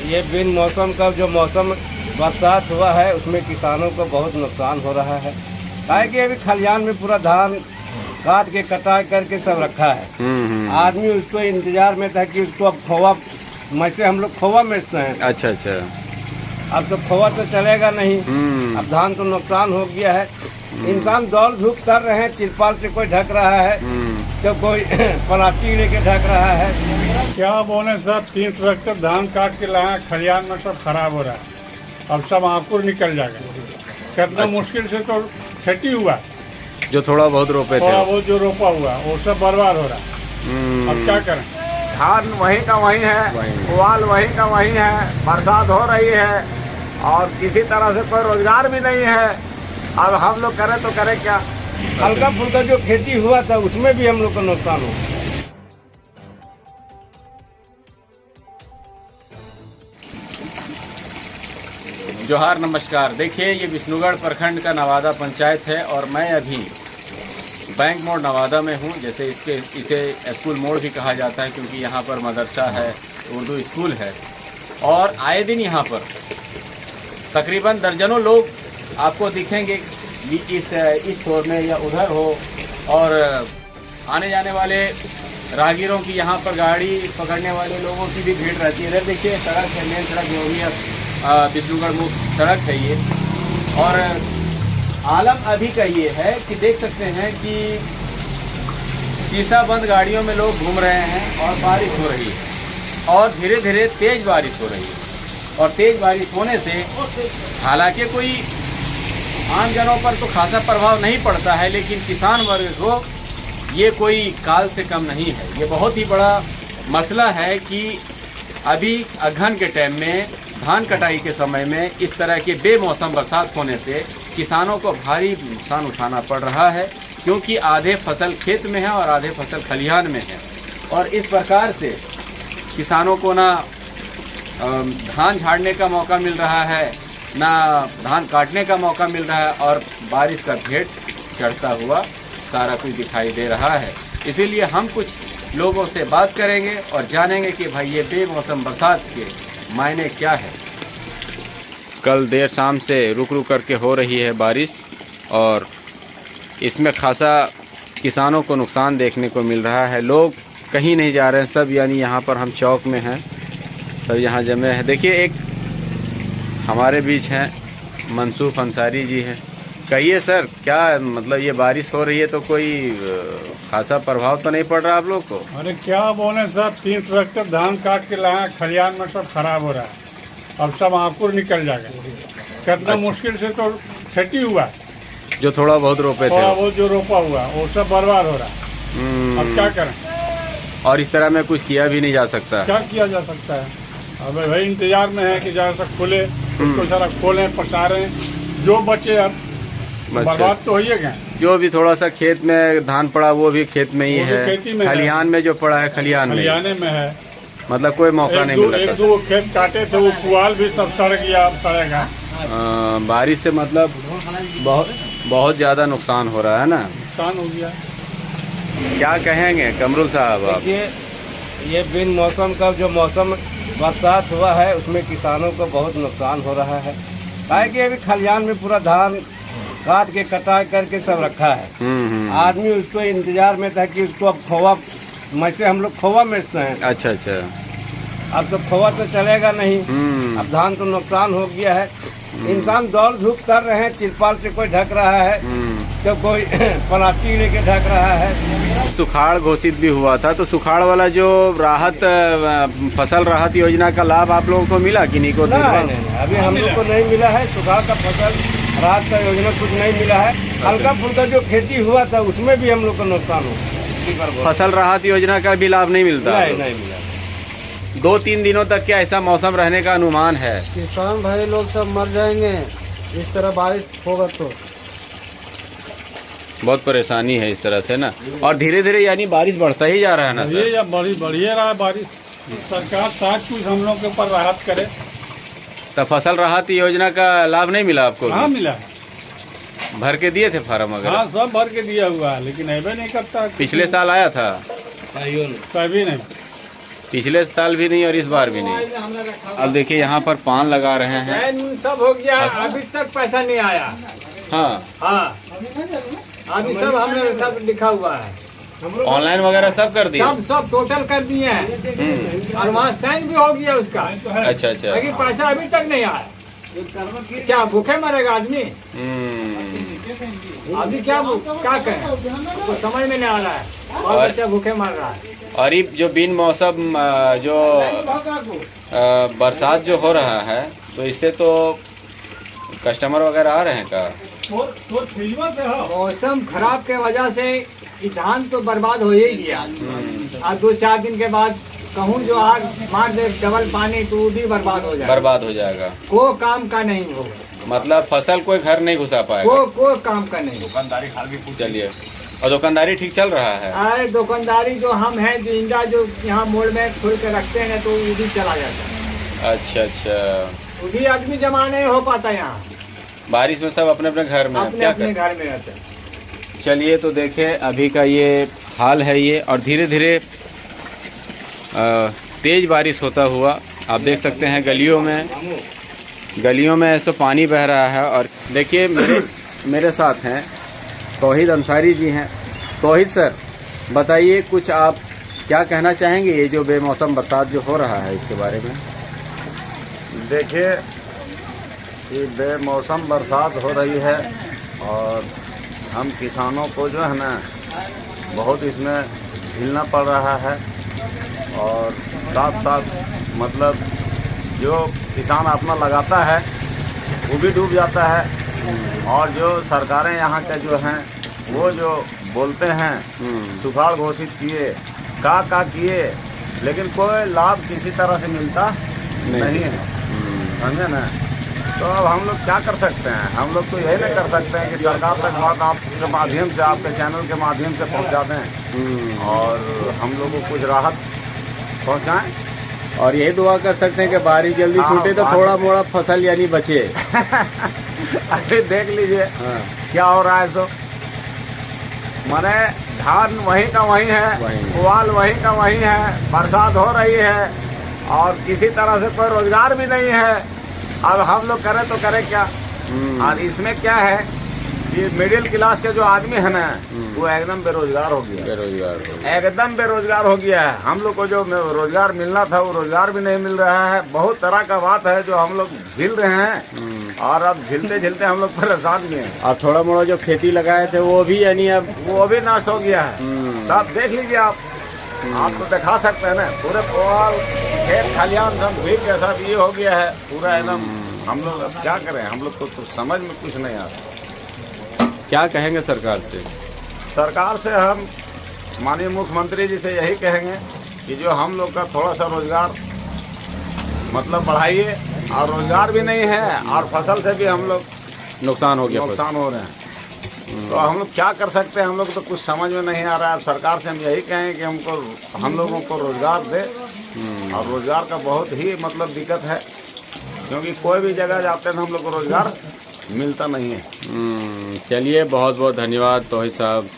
ये बिन मौसम का जो मौसम बरसात हुआ है उसमें किसानों को बहुत नुकसान हो रहा है। काहे कि अभी खलिहान में पूरा धान काट के कटा करके सब रखा है। आदमी उसको इंतजार में था कि उसको अब खोवा, वैसे हम लोग खोवा बेचते हैं। अच्छा अच्छा। अब तो खोवा तो चलेगा नहीं। अब धान तो नुकसान हो गया है। इंसान दौड़ धूप कर रहे हैं, तिरपाल से कोई ढक रहा है तो कोई प्लास्टिक लेके ढक रहा है। क्या बोले सर, 3 ट्रैक्टर धान काट के लाए, खलिहान में सब खराब हो रहा है। अब सब आंकुर निकल जाएगा। कितना मुश्किल से तो खेती हुआ, जो थोड़ा बहुत रोपे थे, थोड़ा बहुत जो रोपा हुआ वो सब बर्बाद हो रहा है। अब क्या करें? धान वहीं का वहीं है, पुआल वहीं का वहीं है, बरसात हो रही है और किसी तरह से कोई रोजगार भी नहीं है। अब हम लोग करें तो करें क्या? हल्का फुल्का जो खेती हुआ था उसमें भी हम लोग को नुकसान हो। जोहार नमस्कार। देखिए, ये विष्णुगढ़ प्रखंड का नवादा पंचायत है और मैं अभी बैंक मोड़ नवादा में हूँ। जैसे इसे स्कूल मोड़ भी कहा जाता है क्योंकि यहाँ पर मदरसा है, उर्दू स्कूल है और आए दिन यहाँ पर तकरीबन दर्जनों लोग आपको दिखेंगे इस शोर में या उधर हो। और आने जाने वाले राहगीरों की यहाँ पर गाड़ी पकड़ने वाले लोगों की भी भीड़ रहती है। इधर देखिए सड़क है, मेन सड़क जो भी विष्णुगढ़ मुख्य सड़क है ये। और आलम अभी का ये है कि देख सकते हैं कि शीशा बंद गाड़ियों में लोग घूम रहे हैं और बारिश हो रही है और धीरे धीरे तेज बारिश हो रही है। और तेज बारिश होने से हालांकि कोई आम जनों पर तो खासा प्रभाव नहीं पड़ता है, लेकिन किसान वर्ग को ये कोई काल से कम नहीं है। ये बहुत ही बड़ा मसला है कि अभी अगहन के टाइम में धान कटाई के समय में इस तरह के बेमौसम बरसात होने से किसानों को भारी नुकसान उठाना पड़ रहा है, क्योंकि आधे फसल खेत में है और आधे फसल खलिहान में है। और इस प्रकार से किसानों को ना धान झाड़ने का मौका मिल रहा है, ना धान काटने का मौका मिल रहा है और बारिश का भेंट चढ़ता हुआ सारा कुछ दिखाई दे रहा है। इसीलिए हम कुछ लोगों से बात करेंगे और जानेंगे कि भाई ये बेमौसम बरसात के मायने क्या है। कल देर शाम से रुक रुक करके हो रही है बारिश और इसमें खासा किसानों को नुकसान देखने को मिल रहा है। लोग कहीं नहीं जा रहे हैं सब, यानी यहाँ पर हम चौक में हैं, सब यहाँ जमे हैं। देखिए, एक हमारे बीच हैं मनसूफ अंसारी जी हैं। कहिए सर, क्या मतलब ये बारिश हो रही है तो कोई खासा प्रभाव तो नहीं पड़ रहा आप लोग को? अरे क्या बोले सर, 3 ट्रैक्टर धान काट के लाए, खलिहान में सब खराब हो रहा है। अब सब आंकुर निकल जाएगा। कितना मुश्किल से तो खेती हुआ, जो थोड़ा बहुत रोपे थे, थोड़ा बहुत जो रोपा हुआ वो सब बर्बाद हो रहा है। अब क्या करें? और इस तरह में कुछ किया भी नहीं जा सकता। क्या किया जा सकता है? अब भाई इंतजार में है कि जहाँ तक खुले उसको सारा खोलें, पसारें, जो बचे अब बर्बाद तो हो ही गए। जो भी थोड़ा सा खेत में धान पड़ा वो भी खेत में ही है, खलिहान में जो पड़ा है खलिहान में है। मतलब कोई मौका नहीं मिल रहा। 1-2 खेत काटे थे, वो पुआल भी सब सड़ गया, अब सड़ेगा। बारिश से मतलब बहुत ज्यादा नुकसान हो रहा है ना। नुकसान हो गया। क्या कहेंगे कमरुल साहब आप? ये बिन मौसम का जो मौसम बरसात हुआ है उसमें किसानों को बहुत नुकसान हो रहा है। काहे कि अभी खलिहान में पूरा धान काट के कटा करके सब रखा है। आदमी उसको इंतजार में था कि उसको अब खोवा, वैसे हम लोग खोवा बेचते हैं। अच्छा अच्छा। अब तो खोवा तो चलेगा नहीं। अब धान तो नुकसान हो गया है। इंसान दौड़ धूप कर रहे हैं, तिरपाल से कोई ढक रहा है तो कोई प्लास्टिक लेके ढक रहा है। सुखाड़ घोषित भी हुआ था, तो सुखाड़ वाला जो राहत फसल राहत योजना का लाभ आप लोगों को मिला कि नहीं? को नहीं, अभी हम लोग को नहीं मिला है। सुखाड़ का फसल राहत का योजना कुछ नहीं मिला है। हल्का फुल्का जो खेती हुआ था उसमें भी हम लोग को नुकसान हो। फसल राहत योजना का भी लाभ नहीं मिलता? नहीं मिला। 2-3 दिनों तक क्या ऐसा मौसम रहने का अनुमान है? किसान भाई लोग सब मर जाएंगे इस तरह बारिश होगा तो। बहुत परेशानी है इस तरह से ना। और धीरे धीरे यानी बारिश बढ़ता ही जा रहा है ना सर? ये बढ़िया रहा है बारिश। सरकार साथ कुछ हम लोग के ऊपर राहत करे। तो फसल राहत योजना का लाभ नहीं मिला आपको? हाँ मिला। भर के दिए थे फार्म वगैरह? हाँ सब भर के दिया हुआ है, लेकिन ऐसा नहीं करता। पिछले साल आया था? कभी नहीं। पिछले साल भी नहीं और इस बार भी नहीं। अब देखिए यहाँ पर पान लगा रहे हैं। सब हो गया, अभी तक पैसा नहीं आया। हाँ हाँ, अभी सब हमने सब लिखा हुआ है, ऑनलाइन वगैरह सब कर दिया। सब टोटल कर दिए हैं और वहाँ साइन भी हो गया उसका। अच्छा अच्छा। लेकिन पैसा अभी तक नहीं आया। क्या भूखे मरेगा आदमी? अभी क्या करें, तो समझ में नहीं आ रहा है। और बच्चा भूखे मर रहा है। और ये जो बिन मौसम जो बरसात जो हो रहा है, तो इससे तो कस्टमर वगैरह आ रहे हैं का? मौसम खराब के वजह से धान तो बर्बाद हो ही गया। और 2-4 दिन के बाद कहूँ जो आग मार दे डबल पानी तो वो भी बर्बाद हो जाएगा। बर्बाद हो जाएगा। कोई काम का नहीं होगा। मतलब फसल कोई घर नहीं घुसा पाएगा। कोई काम का नहीं। दुकानदारी चलिए, और दुकानदारी ठीक चल रहा है? अरे दुकानदारी जो हम हैं जो इंडा जो यहाँ मोड़ में खोल के रखते हैं तो वो भी चला जाता है। अच्छा अच्छा। वो भी आदमी जमा नहीं हो पाता यहाँ। बारिश में सब अपने अपने घर में अपने घर में रहते हैं। चलिए, तो देखें अभी का ये हाल है ये, और धीरे धीरे तेज बारिश होता हुआ आप देख सकते हैं गलियों में ऐसा पानी बह रहा है। और देखिए मेरे साथ हैं तौहीद अंसारी जी हैं। तौहीद सर, बताइए कुछ आप क्या कहना चाहेंगे ये जो बेमौसम बरसात जो हो रहा है इसके बारे में? देखिए, ये बेमौसम बरसात हो रही है और हम किसानों को जो है ना बहुत इसमें झेलना पड़ रहा है। और साथ साथ मतलब जो किसान अपना लगाता है वो भी डूब जाता है। और जो सरकारें यहाँ के जो हैं वो जो बोलते हैं सुखाड़ घोषित किए का किए, लेकिन कोई लाभ किसी तरह से मिलता नहीं है, समझे ना। तो अब हम लोग क्या कर सकते हैं? हम लोग तो यही नहीं कर सकते हैं कि सरकार तक बात आपके माध्यम से, आपके चैनल के माध्यम से पहुंचा दें और हम लोग को कुछ राहत पहुंचाएं। और यही दुआ कर सकते हैं कि बारिश जल्दी छूटे तो थोड़ा मोड़ा फसल यानी बचे। अभी देख लीजिए क्या हो रहा है। सो माने धान वहीं का वहीं है, पुआल वहीं का वहीं है, बरसात हो रही है और किसी तरह से कोई रोजगार भी नहीं है। अब हम लोग करें तो करें क्या? और इसमें क्या है कि मिडिल क्लास के जो आदमी है ना वो एकदम बेरोजगार हो गया। एकदम बेरोजगार हो गया है। हम लोग को जो रोजगार मिलना था वो रोजगार भी नहीं मिल रहा है। बहुत तरह का बात है जो हम लोग झेल रहे हैं और अब झेलते झेलते हम लोग परेशान भी हैं। और थोड़ा मोड़ा जो खेती लगाए थे वो भी यानी अब वो भी नष्ट हो गया है। सब देख लीजिए आप तो दिखा सकते हैं ना, पूरे पुआल खेत खलियान सब भीग के साथ ये हो गया है पूरा एकदम। हम लोग अब क्या करें? हम लोग को तो समझ में कुछ नहीं आता। क्या कहेंगे सरकार से? सरकार से हम माननीय मुख्यमंत्री जी से यही कहेंगे कि जो हम लोग का थोड़ा सा रोजगार मतलब बढ़ाइए। और रोजगार भी नहीं है और फसल से भी हम लोग नुकसान हो रहे हैं। तो हम लोग क्या कर सकते हैं? हम लोग तो कुछ समझ में नहीं आ रहा है। सरकार से हम यही कहें कि हम लोगों को रोजगार दे। और रोजगार का बहुत ही मतलब दिक्कत है, क्योंकि कोई भी जगह जाते हैं तो हम लोग को रोजगार मिलता नहीं है। चलिए, बहुत बहुत धन्यवाद तौहीद साहब।